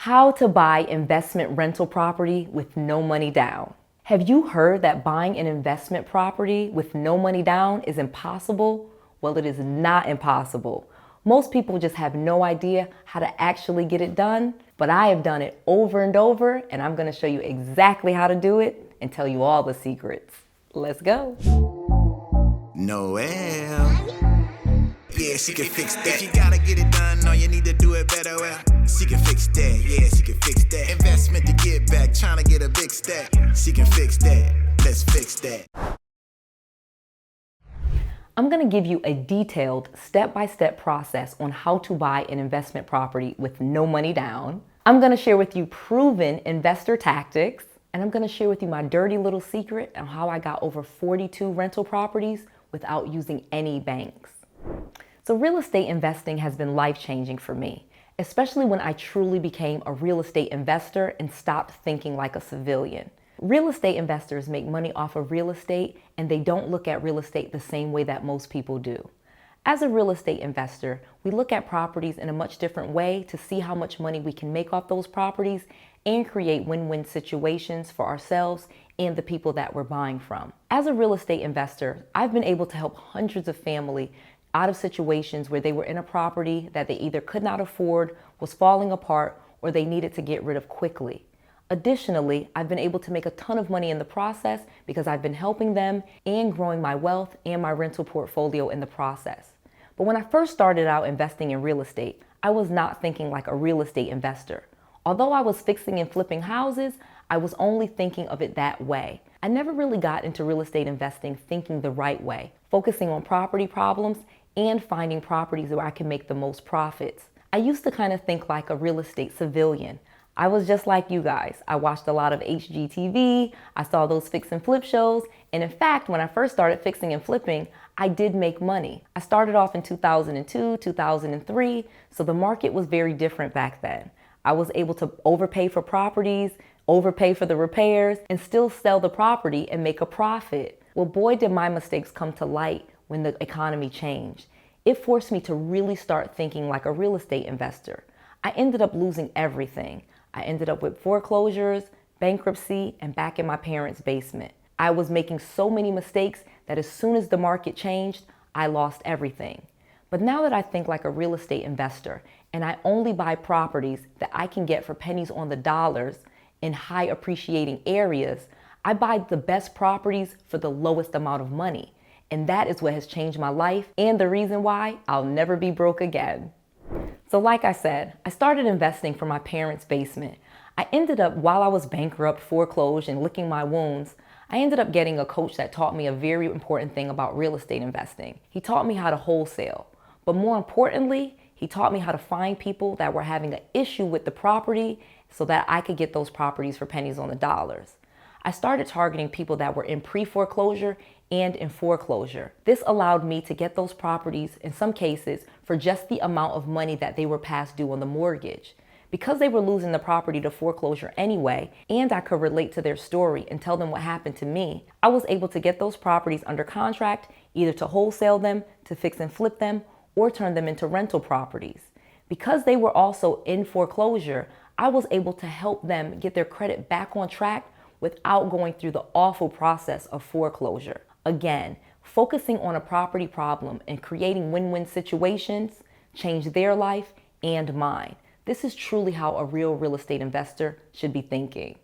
How to buy investment rental property with no money down. Have you heard that buying an investment property with no money down is impossible? Well, it is not impossible. Most people just have no idea how to actually get it done, but I have done it over and over, and I'm going to show you exactly how to do it and tell you all the secrets. Let's go. Noel. Yeah, she can fix that. If you gotta get it done, no, you need to do it better. Well, she can fix that. Yeah, she can fix that. Investment to get back, trying to get a big stack. She can fix that. Let's fix that. I'm going to give you a detailed step-by-step process on how to buy an investment property with no money down. I'm going to share with you proven investor tactics, and I'm going to share with you my dirty little secret on how I got over 42 rental properties without using any banks. So real estate investing has been life-changing for me, especially when I truly became a real estate investor and stopped thinking like a civilian. Real estate investors make money off of real estate, and they don't look at real estate the same way that most people do. As a real estate investor, we look at properties in a much different way to see how much money we can make off those properties and create win-win situations for ourselves and the people that we're buying from. As a real estate investor, I've been able to help hundreds of families out of situations where they were in a property that they either could not afford, was falling apart, or they needed to get rid of quickly. Additionally, I've been able to make a ton of money in the process because I've been helping them and growing my wealth and my rental portfolio in the process. But when I first started out investing in real estate, I was not thinking like a real estate investor. Although I was fixing and flipping houses, I was only thinking of it that way. I never really got into real estate investing thinking the right way, focusing on property problems and finding properties where I can make the most profits. I used to kind of think like a real estate civilian. I was just like you guys. I watched a lot of HGTV, I saw those fix and flip shows, and in fact, when I first started fixing and flipping, I did make money. I started off in 2002, 2003, so the market was very different back then. I was able to overpay for properties, overpay for the repairs, and still sell the property and make a profit. Well, boy, did my mistakes come to light when the economy changed. It forced me to really start thinking like a real estate investor. I ended up losing everything. I ended up with foreclosures, bankruptcy, and back in my parents' basement. I was making so many mistakes that as soon as the market changed, I lost everything. But now that I think like a real estate investor and I only buy properties that I can get for pennies on the dollars in high appreciating areas, I buy the best properties for the lowest amount of money. And that is what has changed my life and the reason why I'll never be broke again. So like I said, I started investing from my parents' basement. I ended up, while I was bankrupt, foreclosed, and licking my wounds, I ended up getting a coach that taught me a very important thing about real estate investing. He taught me how to wholesale, but more importantly, he taught me how to find people that were having an issue with the property so that I could get those properties for pennies on the dollars. I started targeting people that were in pre-foreclosure and in foreclosure. This allowed me to get those properties, in some cases, for just the amount of money that they were past due on the mortgage. Because they were losing the property to foreclosure anyway, and I could relate to their story and tell them what happened to me, I was able to get those properties under contract, either to wholesale them, to fix and flip them, or turn them into rental properties. Because they were also in foreclosure, I was able to help them get their credit back on track without going through the awful process of foreclosure. Again, focusing on a property problem and creating win-win situations changed their life and mine. This is truly how a real estate investor should be thinking.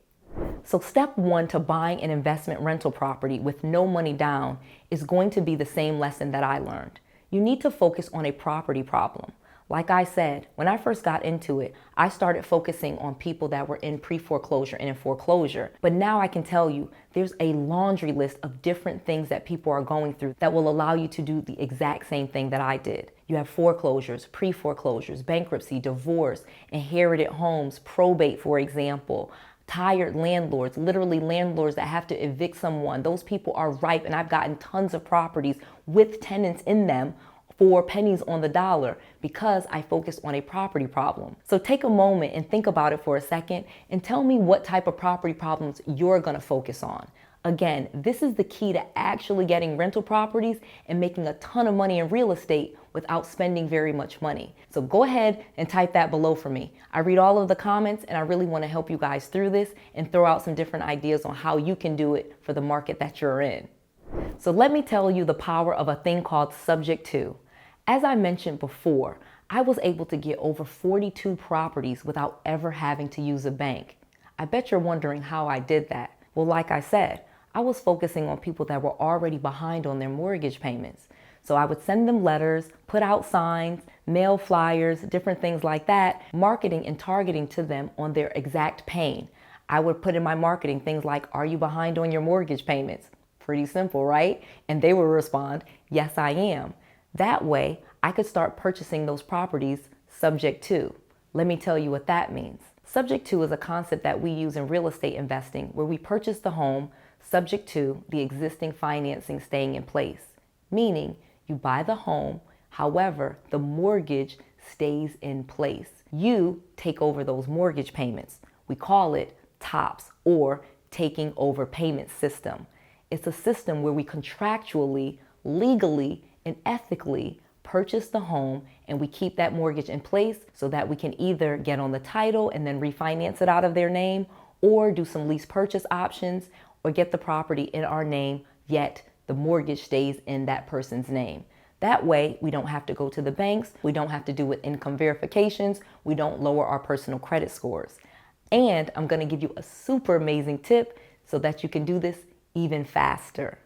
So step one to buying an investment rental property with no money down is going to be the same lesson that I learned. You need to focus on a property problem. Like I said, when I first got into it, I started focusing on people that were in pre-foreclosure and in foreclosure. But now I can tell you, there's a laundry list of different things that people are going through that will allow you to do the exact same thing that I did. You have foreclosures, pre-foreclosures, bankruptcy, divorce, inherited homes, probate, for example, tired landlords, literally landlords that have to evict someone. Those people are ripe, and I've gotten tons of properties with tenants in them for pennies on the dollar because I focused on a property problem. So take a moment and think about it for a second and tell me what type of property problems you're gonna focus on. Again, this is the key to actually getting rental properties and making a ton of money in real estate without spending very much money. So go ahead and type that below for me. I read all of the comments and I really want to help you guys through this and throw out some different ideas on how you can do it for the market that you're in. So let me tell you the power of a thing called subject to. As I mentioned before, I was able to get over 42 properties without ever having to use a bank. I bet you're wondering how I did that. Well, like I said, I was focusing on people that were already behind on their mortgage payments. So I would send them letters, put out signs, mail flyers, different things like that, marketing and targeting to them on their exact pain. I would put in my marketing things like, "Are you behind on your mortgage payments?" Pretty simple, right? And they would respond, "Yes, I am." That way, I could start purchasing those properties subject to. Let me tell you what that means. Subject to is a concept that we use in real estate investing where we purchase the home subject to the existing financing staying in place. Meaning, you buy the home, however, the mortgage stays in place. You take over those mortgage payments. We call it TOPS, or taking over payment system. It's a system where we contractually, legally, and ethically purchase the home and we keep that mortgage in place so that we can either get on the title and then refinance it out of their name, or do some lease purchase options, or get the property in our name, yet the mortgage stays in that person's name. That way, we don't have to go to the banks, we don't have to do with income verifications, we don't lower our personal credit scores. And I'm gonna give you a super amazing tip so that you can do this even faster.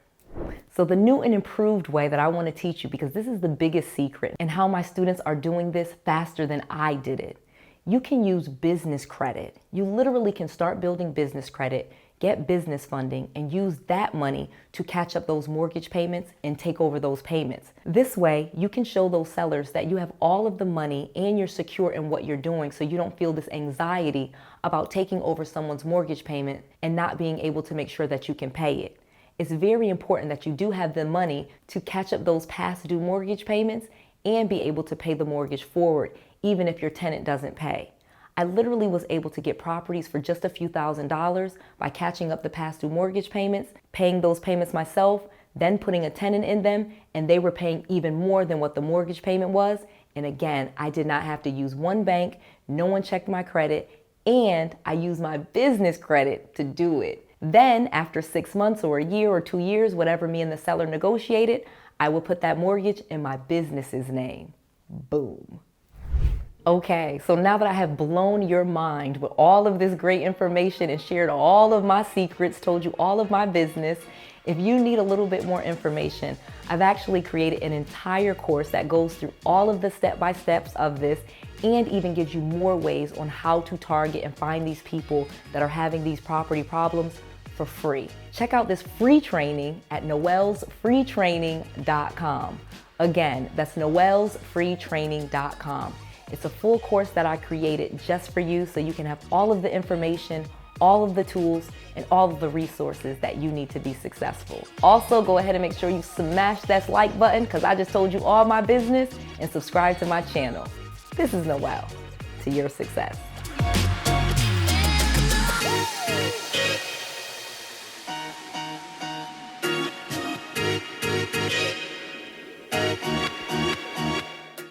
So the new and improved way that I want to teach you, because this is the biggest secret and how my students are doing this faster than I did it. You can use business credit. You literally can start building business credit, get business funding, and use that money to catch up those mortgage payments and take over those payments. This way, you can show those sellers that you have all of the money and you're secure in what you're doing, so you don't feel this anxiety about taking over someone's mortgage payment and not being able to make sure that you can pay it. It's very important that you do have the money to catch up those past due mortgage payments and be able to pay the mortgage forward, even if your tenant doesn't pay. I literally was able to get properties for just a few $1,000s by catching up the past due mortgage payments, paying those payments myself, then putting a tenant in them, and they were paying even more than what the mortgage payment was. And again, I did not have to use one bank, no one checked my credit, and I used my business credit to do it. Then after 6 months or a year or 2 years, whatever me and the seller negotiated, I will put that mortgage in my business's name. Boom. Okay, so now that I have blown your mind with all of this great information and shared all of my secrets, told you all of my business, if you need a little bit more information, I've actually created an entire course that goes through all of the step-by-steps of this and even gives you more ways on how to target and find these people that are having these property problems for free. Check out this free training at @noelsfreetraining.com. Again, that's noelsfreetraining.com. It's a full course that I created just for you so you can have all of the information, all of the tools, and all of the resources that you need to be successful. Also, go ahead and make sure you smash that like button because I just told you all my business, and subscribe to my channel. This is Noel, to your success.